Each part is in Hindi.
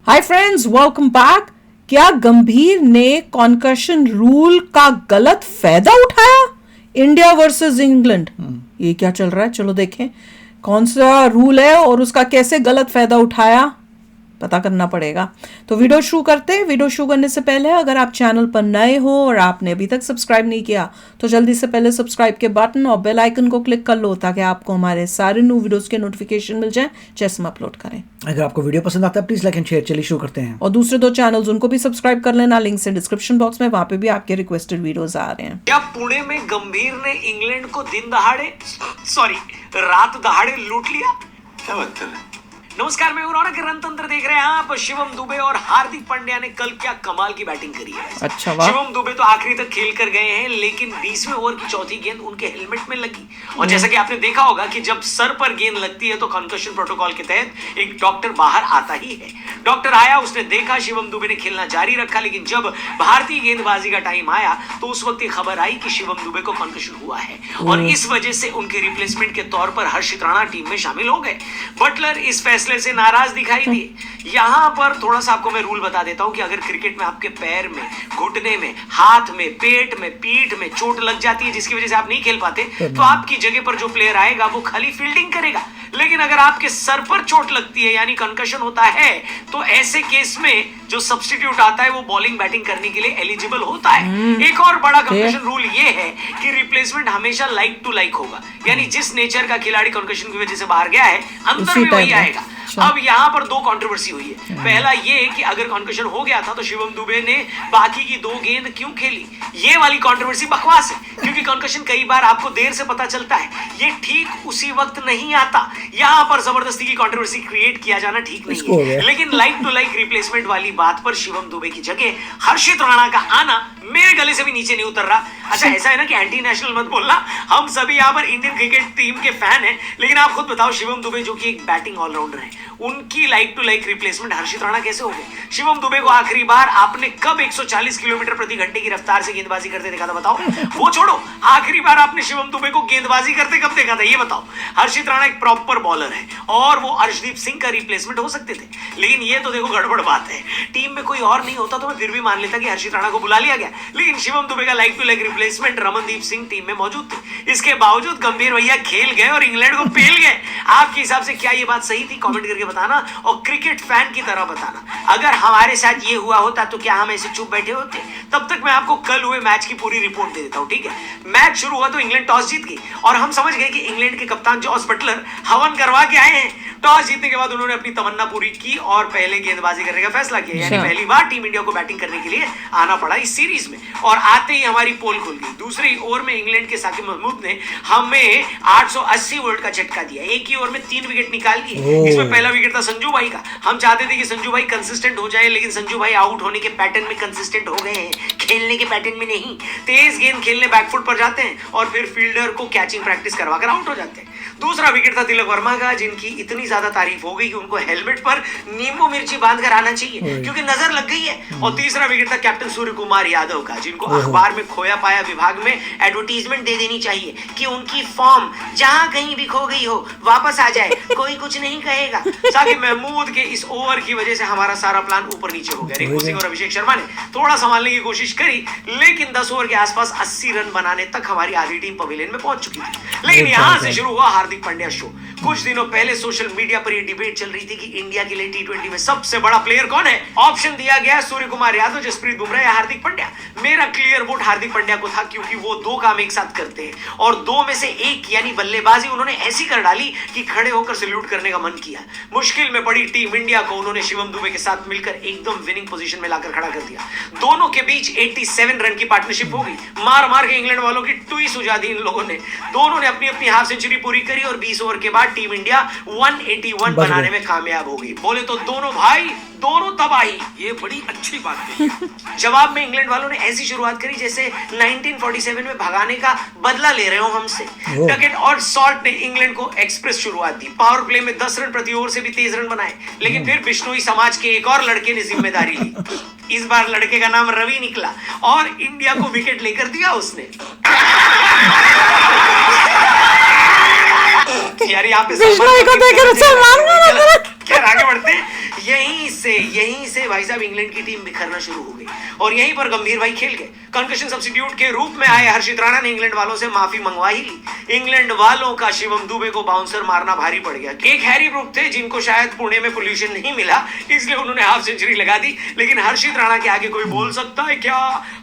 Hi friends, welcome back. क्या गंभीर ने कॉन्कशन रूल का गलत फायदा उठाया? इंडिया वर्सेस इंग्लैंड, ये क्या चल रहा है? चलो देखें कौन सा रूल है और उसका कैसे गलत फायदा उठाया, पता करना पड़ेगा। तो वीडियो शुरू करते हैं। वीडियो शुरू करने से पहले अगर आप चैनल पर नए हो और आपने अभी तक सब्सक्राइब नहीं किया तो जल्दी से पहले सब्सक्राइब के बटन और बेल आइकन को क्लिक कर लो ताकि आपको हमारे सारे न्यू वीडियोस के नोटिफिकेशन मिल जाएं जैसे हम अपलोड करें। अगर आपको वीडियो पसंद आता है प्लीज लाइक एंड शेयर। चलिए शुरू करते हैं। और दूसरे दो चैनल्स उनको भी सब्सक्राइब कर लेना, लिंक्स है डिस्क्रिप्शन बॉक्स में, वहां पे भी आपके रिक्वेस्टेड वीडियोस आ रहे हैं। क्या पुणे में गंभीर ने इंग्लैंड को दिन दहाड़े रात दहाड़े लूट लिया? क्या बात कर रहे हैं? नमस्कार, मैं रौनक रणतंत्र देख रहे हैं आप। शिवम दुबे और हार्दिक पांड्या ने कल क्या कमाल की बैटिंग करी है। अच्छा वाह। शिवम दुबे तो आखिरी तक खेल कर गए हैं, लेकिन 20वें ओवर की चौथी गेंद उनके हेलमेट में लगी। और जैसा कि आपने देखा होगा कि जब सर पर गेंद लगती है तो कंकशन प्रोटोकॉल के तहत एक डॉक्टर बाहर आता ही है। डॉक्टर आया, उसने देखा शिवम दुबे ने खेलना जारी रखा, लेकिन जब भारतीय गेंदबाजी का टाइम आया तो उस वक्त ये खबर आई कि शिवम दुबे को कंकशन हुआ है और इस वजह से उनके रिप्लेसमेंट के तौर पर हर्षित राणा टीम में शामिल हो गए। बटलर इस फैसले से नाराज दिखाई दिए। यहां पर थोड़ा सा आपको मैं रूल बता देता हूं कि अगर क्रिकेट में आपके पैर में, घुटने में, हाथ में, पेट में, पीठ में चोट लग जाती है जिसकी वजह से आप नहीं खेल पाते तो आपकी जगह पर जो प्लेयर आएगा वो खाली फील्डिंग करेगा। लेकिन अगर आपके सर पर चोट लगती है यानी कंकशन होता है तो ऐसे केस में जो सब्स्टिट्यूट आता है वो बॉलिंग बैटिंग करने के लिए एलिजिबल होता है। एक और बड़ा कंकशन रूल ये है कि रिप्लेसमेंट हमेशा लाइक टू लाइक होगा, यानी जिस नेचर का खिलाड़ी कंकशन की वजह से बाहर गया है अंदर में वही आएगा। अब यहाँ पर दो कंट्रोवर्सी हुई है। पहला ये कि अगर कंकशन हो गया था तो शिवम दुबे ने बाकी की दो गेंद क्यों खेली, ये वाली कंट्रोवर्सी बकवास है, क्योंकि कंकशन कई बार आपको देर से पता चलता है, ये ठीक उसी वक्त नहीं आता। यहाँ पर जबरदस्ती की कंट्रोवर्सी क्रिएट किया जाना ठीक नहीं है। लेकिन लाइक टू लाइक रिप्लेसमेंट वाली बात पर शिवम दुबे की जगह हर्षित राणा का आना मेरे गले से भी नीचे नहीं उतर रहा। अच्छा, ऐसा है ना कि एंटी नेशनल मत बोलना, हम सभी यहाँ पर इंडियन क्रिकेट टीम के फैन हैं, लेकिन आप खुद बताओ शिवम दुबे जो कि एक बैटिंग ऑलराउंडर है, उनकी लाइक टू लाइक रिप्लेसमेंट हर्षित राणा कैसे हो गए? शिवम दुबे को आखिरी बार आपने कब 140 किलोमीटर प्रति घंटे की रफ्तार से गेंदबाजी करते देखा था, बताओ। वो छोड़ो, आखिरी बार आपने शिवम दुबे को गेंदबाजी करते कब देखा था, ये बताओ। हर्षित राणा एक प्रॉपर बॉलर है और वो अर्शदीप सिंह का रिप्लेसमेंट हो सकते थे, लेकिन ये तो देखो गड़बड़ बात है। टीम में कोई और नहीं होता तो मैं फिर भी मान लेता कि हर्षित राणा को बुला लिया गया, लेकिन शिवम दुबे का like to like replacement Ramandeep Singh team में मौजूद थे। इसके बावजूद गंभीर भैया खेल गए और इंग्लैंड को पेल गए। आपके हिसाब से क्या ये बात सही थी? कमेंट करके बताना और क्रिकेट फैन की तरह बताना। अगर हमारे साथ ये हुआ होता तो क्या हम ऐसे चुप बैठे होते? तब तक मैं आपको कल हुए मैच की पूरी रिपोर्ट दे देता हूं, ठीक है। मैच शुरू हुआ तो इंग्लैंड टॉस जीत गई और हम समझ गए कि इंग्लैंड के कप्तान जॉस बटलर हवन करवा के आए हैं। टॉस जीतने के बाद उन्होंने अपनी तमन्ना पूरी की और पहले गेंदबाजी करने का फैसला किया, यानी पहली बार टीम इंडिया को बैटिंग करने के लिए आना पड़ा इस सीरीज में। और आते ही हमारी पोल खुल गई। दूसरी ओवर में इंग्लैंड के साकिब महमूद ने हमें 880 वोल्ट का झटका दिया, एक ही ओवर में 3 विकेट निकाल दिए। इसमें पहला विकेट था संजू भाई का। हम चाहते थे कि संजू भाई कंसिस्टेंट हो जाए, लेकिन संजू भाई आउट होने के पैटर्न में कंसिस्टेंट हो गए हैं, खेलने के पैटर्न में नहीं। तेज गेंद खेलने बैकफुट पर जाते हैं और फिर फील्डर को कैचिंग प्रैक्टिस करवाकर आउट हो जाते हैं। दूसरा विकेट था तिलक वर्मा का, जिनकी इतनी ज्यादा तारीफ हो गई कि उनको हेलमेट पर नींबू मिर्ची बांध कर आना चाहिए क्योंकि नजर लग गई है। और तीसरा विकेट था कैप्टन सूर्य कुमार यादव का, जिनको अखबार में खोया पाया विभाग में एडवर्टीजमेंट दे देनी चाहिए कि उनकी फॉर्म जहां कहीं भी खो गई हो वापस आ जाए, कोई कुछ नहीं कहेगा। साकिब महमूद के इस ओवर की वजह से हमारा सारा प्लान ऊपर नीचे हो गया। रिंकू सिंह और अभिषेक शर्मा ने थोड़ा संभालने की कोशिश करी, लेकिन 10 ओवर के आसपास 80 रन बनाने तक हमारी आधी टीम पवेलियन में पहुंच चुकी थी। लेकिन यहां से शुरू हुआ हार्दिक पांड्या शो। कुछ दिनों पहले सोशल मीडिया पर यह डिबेट चल रही थी कि इंडिया के लिए टी20 में सबसे बड़ा प्लेयर कौन है। ऑप्शन दिया गया सूर्य कुमार यादव, जसप्रीत बुमराह या हार्दिक पांड्या। मेरा क्लियर वोट हार्दिक पांड्या को था, क्योंकि वो दो काम एक साथ करते हैं और दो में से एक यानी बल्लेबाजी उन्होंने ऐसी कर डाली कि खड़े होकर सैल्यूट करने का मन किया। मुश्किल में पड़ी टीम इंडिया को उन्होंने शिवम दुबे के साथ मिलकर एकदम विनिंग पोजीशन में लाकर खड़ा कर दिया। दोनों के बीच 87 रन की पार्टनरशिप हो गई। मार मार के इंग्लैंड वालों की टुई सुझा दी इन लोगों ने। दोनों ने अपनी अपनी हाफ सेंचुरी पूरी करी और 20 ओवर के बाद टीम इंडिया 181 बनाने में कामयाब हो गई। बोले तो दोनों भाई दोनों तबाही, ये बड़ी अच्छी बात है। जवाब में इंग्लैंड वालों ने ऐसी शुरुआत करी जैसे 1947 में भगाने का बदला ले रहे हो हमसे। डकेट और सॉल्ट ने इंग्लैंड को एक्सप्रेस शुरुआत दी। पावर प्ले में 10 रन प्रति ओवर से भी तेज रन बनाए, लेकिन फिर बिश्नोई समाज के एक और लड़के ने जिम्मेदारी ली। इस बार लड़के का नाम रवि निकला और इंडिया को विकेट लेकर दिया उसने। यार यहाँ पे खैर आगे बढ़ते हैं। यहीं से भाई साहब इंग्लैंड की टीम बिखरना शुरू हो गई और यहीं पर गंभीर भाई खेल गए। कंकशन सब्स्टिट्यूट के रूप में आए हर्षित राणा ने इंग्लैंड वालों से माफी मंगवा ही ली। इंग्लैंड वालों का शिवम दुबे को बाउंसर मारना भारी पड़ गया। एक हैरी ब्रूक थे जिनको शायद पुणे में पोल्यूशन नहीं मिला, इसलिए उन्होंने हाफ सेंचुरी लगा दी। लेकिन हर्षित राणा के आगे कोई बोल सकता है क्या?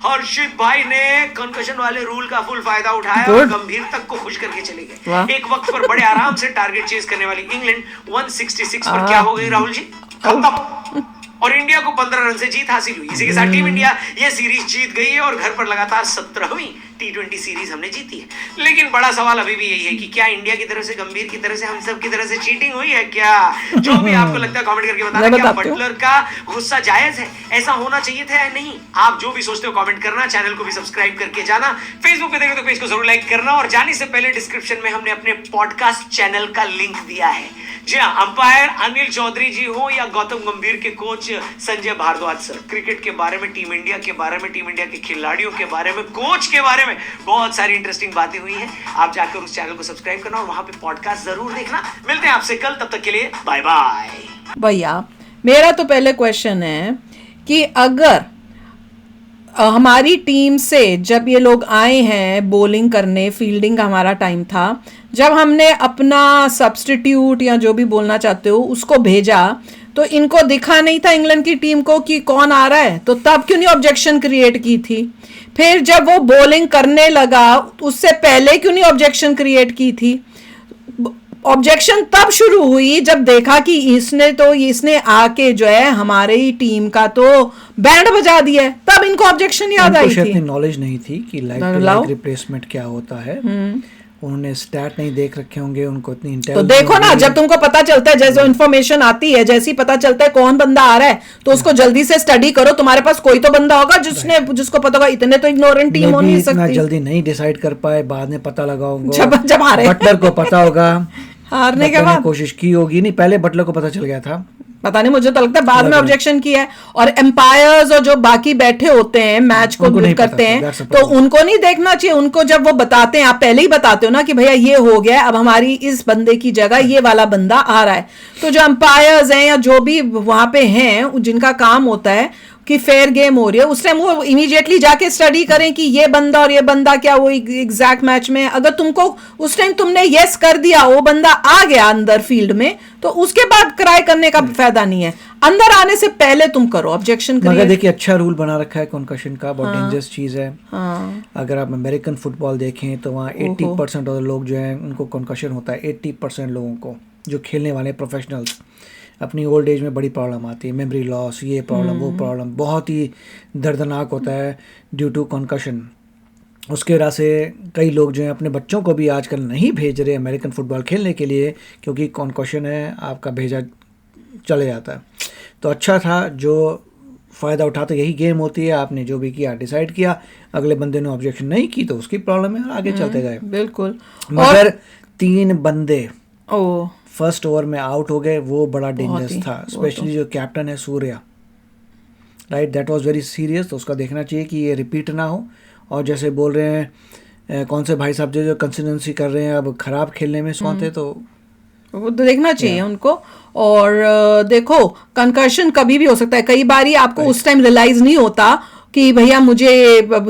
हर्षित भाई ने कंकशन वाले रूल का फुल फायदा उठाया और गंभीर तक को खुश करके चले गए। एक वक्त पर बड़े आराम से टारगेट चेज करने वाली इंग्लैंड 166 पर क्या हो गई राहुल जी? खत्म। और इंडिया को 15 रन से जीत हासिल हुई। इसी के साथ टीम इंडिया ये सीरीज जीत गई है और घर पर लगातार 17वीं T20 सीरीज हमने जीती है। लेकिन बड़ा सवाल अभी भी यही है कि क्या इंडिया की तरफ से, गंभीर की तरफ से, हम सब की तरफ से चीटिंग हुई है क्या? जो भी आपको लगता है कमेंट करके बताना। क्या बटलर का गुस्सा जायज है? ऐसा होना चाहिए था या नहीं? आप जो भी सोचते हो कमेंट करना। चैनल को भी सब्सक्राइब करके जाना। फेसबुक पे देखे तो पेज को जरूर लाइक करना। और जाने से पहले डिस्क्रिप्शन में हमने अपने पॉडकास्ट चैनल का लिंक दिया है। जी हाँ, अंपायर अनिल चौधरी जी हो या गौतम गंभीर के coach Sanjay Bharadwaj sir, cricket के बारे में, टीम इंडिया के बारे में, टीम इंडिया के खिलाड़ियों के बारे में, कोच के बारे में बहुत सारी इंटरेस्टिंग बातें हुई हैं। आप जाकर उस चैनल को सब्सक्राइब करना और वहां पे पॉडकास्ट जरूर देखना। मिलते हैं आपसे कल, तब तक के लिए बाय बाय। भैया मेरा तो पहले क्वेश्चन है कि अगर हमारी टीम से जब ये लोग आए हैं बॉलिंग करने, फील्डिंग का हमारा टाइम था, जब हमने अपना सब्स्टिट्यूट या जो भी बोलना चाहते हो उसको भेजा, तो इनको दिखा नहीं था इंग्लैंड की टीम को कि कौन आ रहा है? तो तब क्यों नहीं ऑब्जेक्शन क्रिएट की थी? फिर जब वो बॉलिंग करने लगा उससे पहले क्यों नहीं ऑब्जेक्शन क्रिएट की थी? ऑब्जेक्शन तब शुरू हुई जब देखा कि इसने आके जो है हमारे ही टीम का तो बैंड बजा दिया है, तब इनको ऑब्जेक्शन याद आई थी। इतनी नॉलेज नहीं थी कि लाइक रिप्लेसमेंट क्या होता है। उन्होंने स्टैट नहीं देख रखे होंगे, उनको इतनी इंटेलिजेंस। तो देखो ना, जब तुमको पता चलता है, जैसे इन्फॉर्मेशन आती है, जैसे ही पता चलता है कौन बंदा आ रहा है, तो उसको जल्दी से स्टडी करो। तुम्हारे पास कोई तो बंदा होगा जिसको पता होगा। इतने तो इग्नोरेंट टीम हो नहीं सकती। जल्दी नहीं डिसाइड कर पाए, बाद में पता लगा होगा। जब हारे, बटलर को पता होगा, हारने के बाद कोशिश की होगी। नहीं, पहले बटलर को पता चल गया था, पता नहीं, मुझे तो लगता है बाद में ऑब्जेक्शन किया है। और एम्पायर्स और जो बाकी बैठे होते हैं मैच को करते हैं, तो उनको नहीं देखना चाहिए। उनको जब वो बताते हैं, आप पहले ही बताते हो ना कि भैया ये हो गया, अब हमारी इस बंदे की जगह ये वाला बंदा आ रहा है। तो जो एम्पायर्स हैं या जो भी वहां पे हैं जिनका काम होता है कि फेयर गेम हो रही है, उस टाइम वो इमीडिएटली जाके स्टडी करें कि ये बंदा और ये बंदा क्या वो एग्जैक्ट मैच में। अगर तुमको उस टाइम तुमने यस कर दिया, वो बंदा आ गया अंदर फील्ड में, तो उसके बाद क्राई करने का फायदा नहीं है। अंदर आने से पहले तुम करो ऑब्जेक्शन। मगर देखिए, अच्छा रूल बना रखा है कॉन्कशन का, बहुत डेंजरस चीज है। अगर आप अमेरिकन फुटबॉल देखें तो वहाँ 80% ऑफ लोग जो है उनको कॉन्कशन होता है। 80% लोगों को, जो खेलने वाले प्रोफेशनल्स, अपनी ओल्ड एज में बड़ी प्रॉब्लम आती है, मेमोरी लॉस, ये प्रॉब्लम वो प्रॉब्लम, बहुत ही दर्दनाक होता है ड्यू टू कॉन्कशन। उसके वजह से कई लोग जो हैं अपने बच्चों को भी आजकल नहीं भेज रहे अमेरिकन फुटबॉल खेलने के लिए, क्योंकि कॉन्कशन है, आपका भेजा चले जाता है। तो अच्छा था, जो फ़ायदा उठाते, यही गेम होती है। आपने जो भी किया, डिसाइड किया, अगले बंदे ने ऑब्जेक्शन नहीं की तो उसकी प्रॉब्लम है, आगे चलते गए। बिल्कुल। मगर 3 बंदे फर्स्ट ओवर में आउट हो गए, वो बड़ा डेंजरस था। स्पेशली जो कैप्टन है Surya, right, that was very serious. तो उसका देखना चाहिए कि ये रिपीट ना हो। और जैसे बोल रहे हैं कौन से भाई साहब जो कंसिस्टेंसी कर रहे हैं अब खराब खेलने में सोते, तो वो तो देखना चाहिए उनको। और देखो, कंकर्शन कभी भी हो सकता है। कई बार आपको उस टाइम रियलाइज नहीं होता कि भैया मुझे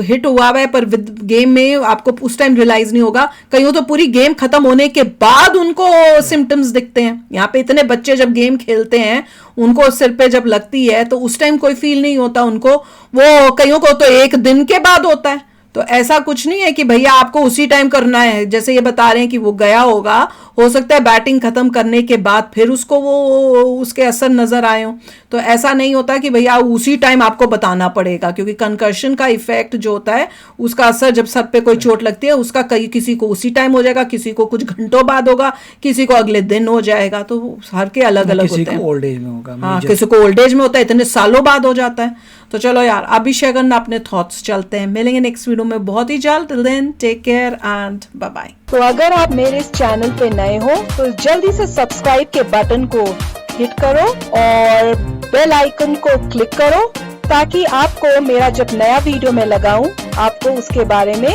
हिट हुआ है, पर गेम में आपको उस टाइम रियलाइज नहीं होगा। कईयों तो पूरी गेम खत्म होने के बाद उनको सिम्टम्स दिखते हैं। यहाँ पे इतने बच्चे जब गेम खेलते हैं, उनको सिर पे जब लगती है तो उस टाइम कोई फील नहीं होता उनको, वो कईयों को तो 1 दिन के बाद होता है। तो ऐसा कुछ नहीं है कि भैया आपको उसी टाइम करना है। जैसे ये बता रहे हैं कि वो गया होगा, हो सकता है बैटिंग खत्म करने के बाद फिर उसको वो उसके असर नजर आए हो। तो ऐसा नहीं होता कि भैया उसी टाइम आपको बताना पड़ेगा, क्योंकि कंकर्शन का इफेक्ट जो होता है, उसका असर जब सर पे कोई चोट लगती है, उसका किसी को उसी टाइम हो जाएगा, किसी को कुछ घंटों बाद होगा, किसी को अगले दिन हो जाएगा। तो हर के अलग अलग होते हैं। किसी को ओल्ड एज में होगा, हाँ, किसी को ओल्ड एज में होता है, इतने सालों बाद हो जाता है। तो चलो यार, अभी शेयर करना अपने थॉट्स। चलते हैं, मिलेंगे नेक्स्ट वीडियो में बहुत ही जल्द। Till then take care and bye bye. तो अगर आप मेरे इस चैनल पे नए हो तो जल्दी से सब्सक्राइब के बटन को हिट करो और बेल आइकन को क्लिक करो, ताकि आपको मेरा जब नया वीडियो मैं लगाऊं, आपको उसके बारे में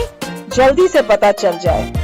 जल्दी से पता चल जाए।